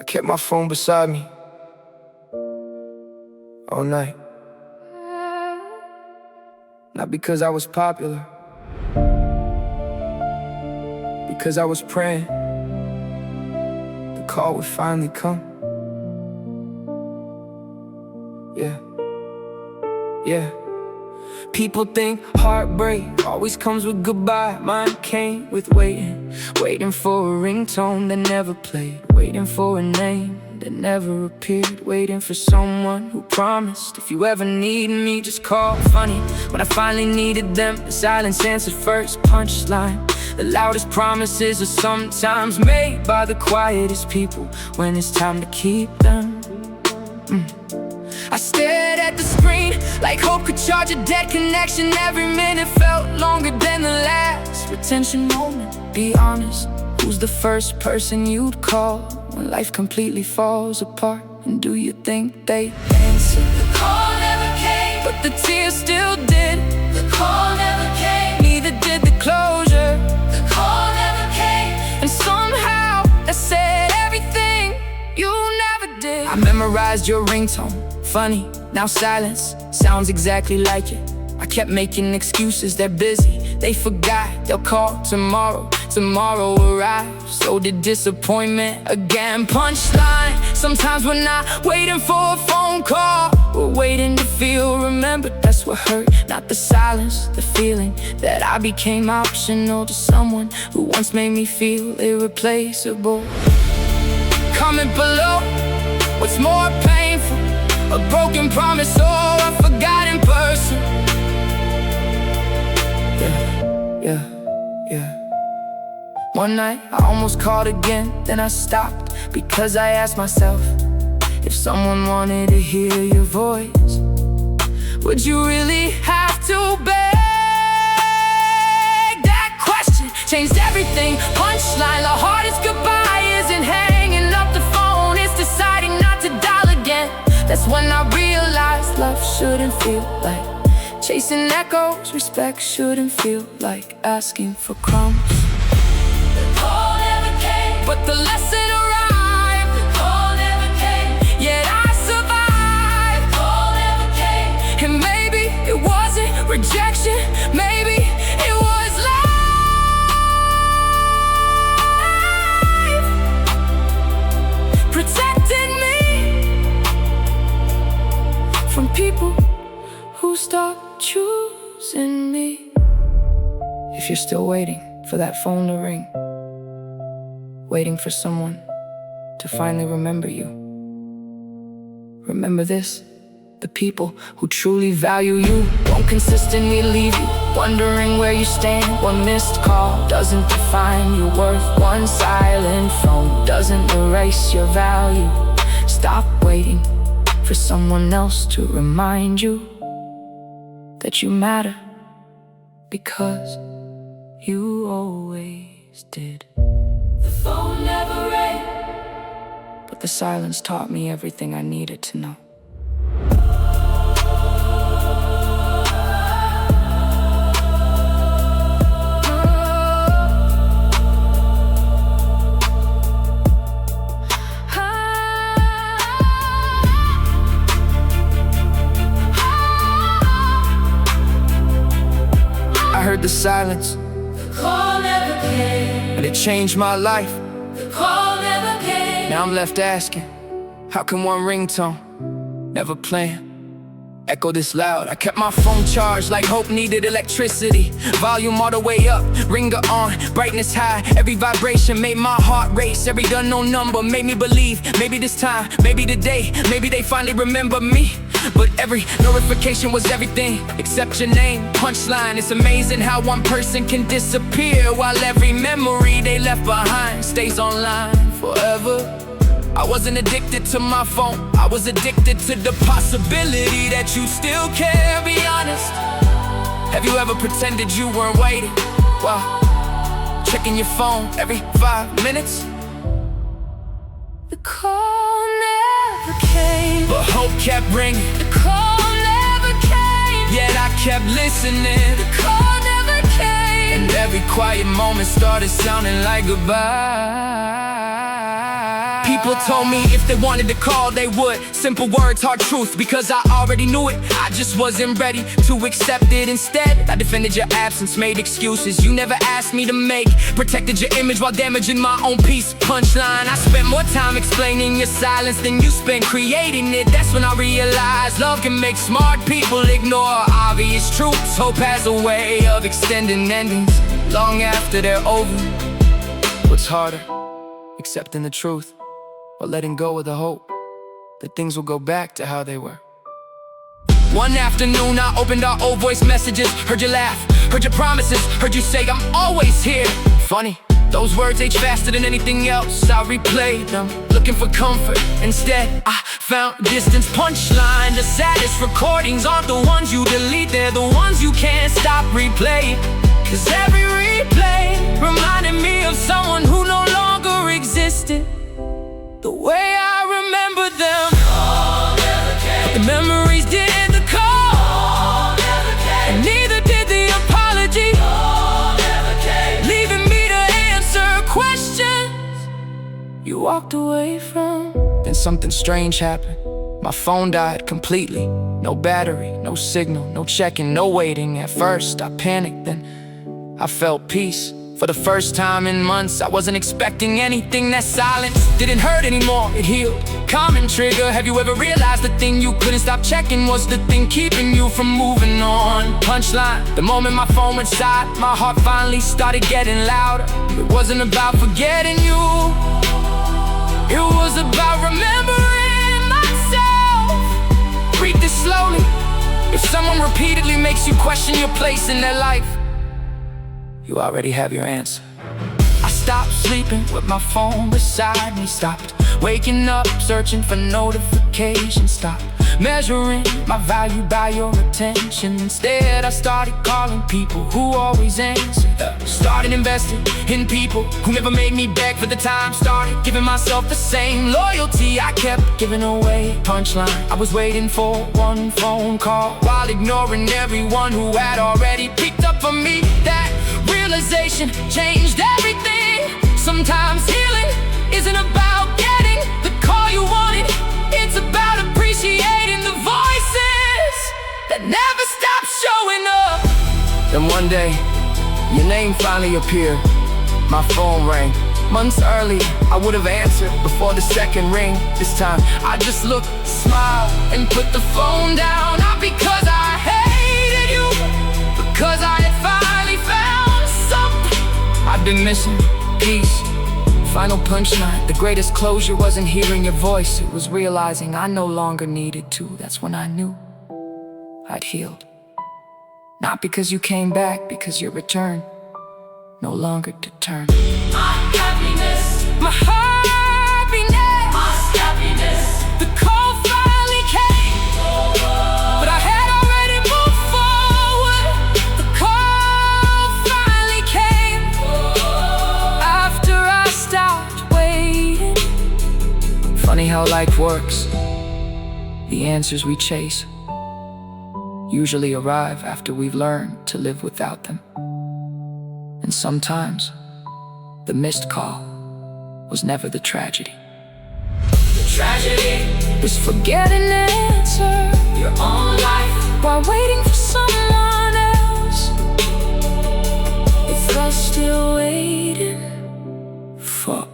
kept my phone beside me all night. Not because I was popular, because I was praying the call would finally come. Yeah, yeah. People think heartbreak always comes with goodbye. Mine came with waiting for a ringtone that never played, waiting for a name that never appeared, waiting for someone who promised, if you ever need me, just call. Funny, when I finally needed them, the silence answered first. Punchline, the loudest promises are sometimes made by the quietest people when it's time to keep them. I stared at the screen like hope could charge a dead connection. Every minute felt longer than the last retention moment. Be honest, who's the first person you'd call when life completely falls apart? And do you think they answer? The call never came, but the tears still did. The call never came, neither did the closure. The call never came, and somehow that said everything you never did. I memorized your ringtone. Funny, now silence sounds exactly like it. I kept making excuses, they're busy, they forgot, they'll call tomorrow. Tomorrow arrives, so did disappointment again. Punchline, sometimes we're not waiting for a phone call, we're waiting to feel remembered. That's what hurt, not the silence, the feeling that I became optional to someone who once made me feel irreplaceable. Comment below, what's more painful? A broken promise or a forgotten person? Yeah. One night I almost called again, then I stopped because I asked myself, if someone wanted to hear your voice, would you really have to beg? That question changed everything. Punchline, the hardest goodbye isn't hanging up the phone, it's deciding not to dial again. That's when I realized love shouldn't feel like chasing echoes. Respect shouldn't feel like asking for crumbs. The call never came, but the lesson arrived. The call never came, yet I survived. The call never came, and maybe it wasn't rejection, maybe it was life protecting me from people who stopped choosing me. If you're still waiting for that phone to ring, waiting for someone to finally remember you, remember this: the people who truly value you won't consistently leave you wondering where you stand. One missed call doesn't define your worth. One silent phone doesn't erase your value. Stop waiting for someone else to remind you that you matter, because you always did. The phone never rang, but the silence taught me everything I needed to know. I heard the silence, the call never came, and it changed my life. The call never came. Now I'm left asking, how can one ringtone never playing echo this loud? I kept my phone charged like hope needed electricity. Volume all the way up, ringer on, brightness high. Every vibration made my heart race. Every unknown number made me believe, maybe this time, maybe today, maybe they finally remember me. But every notification was everything except your name. Punchline, it's amazing how one person can disappear while every memory they left behind stays online forever. I wasn't addicted to my phone, I was addicted to the possibility that you still care. Be honest, have you ever pretended you weren't waiting? Well, checking your phone every 5 minutes. The call never came, but hope kept ringing. The call never came, yet I kept listening. The call never came, and every quiet moment started sounding like goodbye. People told me if they wanted to call, they would. Simple words, hard truth, because I already knew it. I just wasn't ready to accept it. Instead, I defended your absence, made excuses you never asked me to make. Protected your image while damaging my own peace. Punchline, I spent more time explaining your silence than you spent creating it. That's when I realized love can make smart people ignore obvious truths. Hope has a way of extending endings long after they're over. What's harder, accepting the truth or letting go of the hope that things will go back to how they were? One afternoon I opened our old voice messages. Heard you laugh, heard your promises, heard you say I'm always here. Funny, those words age faster than anything else. I replayed them, looking for comfort. Instead, I found distance. Punchline, the saddest recordings aren't the ones you delete, they're the ones you can't stop replaying. Cause every replay reminded me of someone who no longer existed the way I remember them. The memories didn't call, and neither did the apology, leaving me to answer questions you walked away from. Then something strange happened. My phone died completely. No battery, no signal, no checking, no waiting. At first I panicked, then I felt peace. For the first time in months, I wasn't expecting anything. That silence didn't hurt anymore, it healed. Common trigger, have you ever realized the thing you couldn't stop checking was the thing keeping you from moving on? Punchline, the moment my phone went silent, my heart finally started getting louder. It wasn't about forgetting you, it was about remembering myself. Read this slowly. If someone repeatedly makes you question your place in their life, you already have your answer. I stopped sleeping with my phone beside me. Stopped waking up searching for notifications. Stopped measuring my value by your attention. Instead, I started calling people who always answer. Started investing in people who never made me beg for the time. Started giving myself the same loyalty I kept giving away. Punchline, I was waiting for one phone call while ignoring everyone who had already picked up on me. That realization changed everything. Sometimes healing isn't about getting the call you wanted, it's about appreciating the voices that never stop showing up. Then one day, your name finally appeared. My phone rang. Months early, I would have answered before the second ring. This time, I just looked, smiled, and put the phone down. Not because I hated you, because I had finally found something I've been missing. Peace. Final punchline. The greatest closure wasn't hearing your voice, it was realizing I no longer needed to. That's when I knew I'd healed. Not because you came back, because your return no longer determined. My happiness, My happiness, my happiness. the call finally came, but I had already moved forward. The call finally came after I stopped waiting. Funny how life works. The answers we chase usually arrive after we've learned to live without them. And sometimes, the missed call was never the tragedy. The tragedy, Was forgetting to answer your own life. while waiting for someone else. If you're still waiting for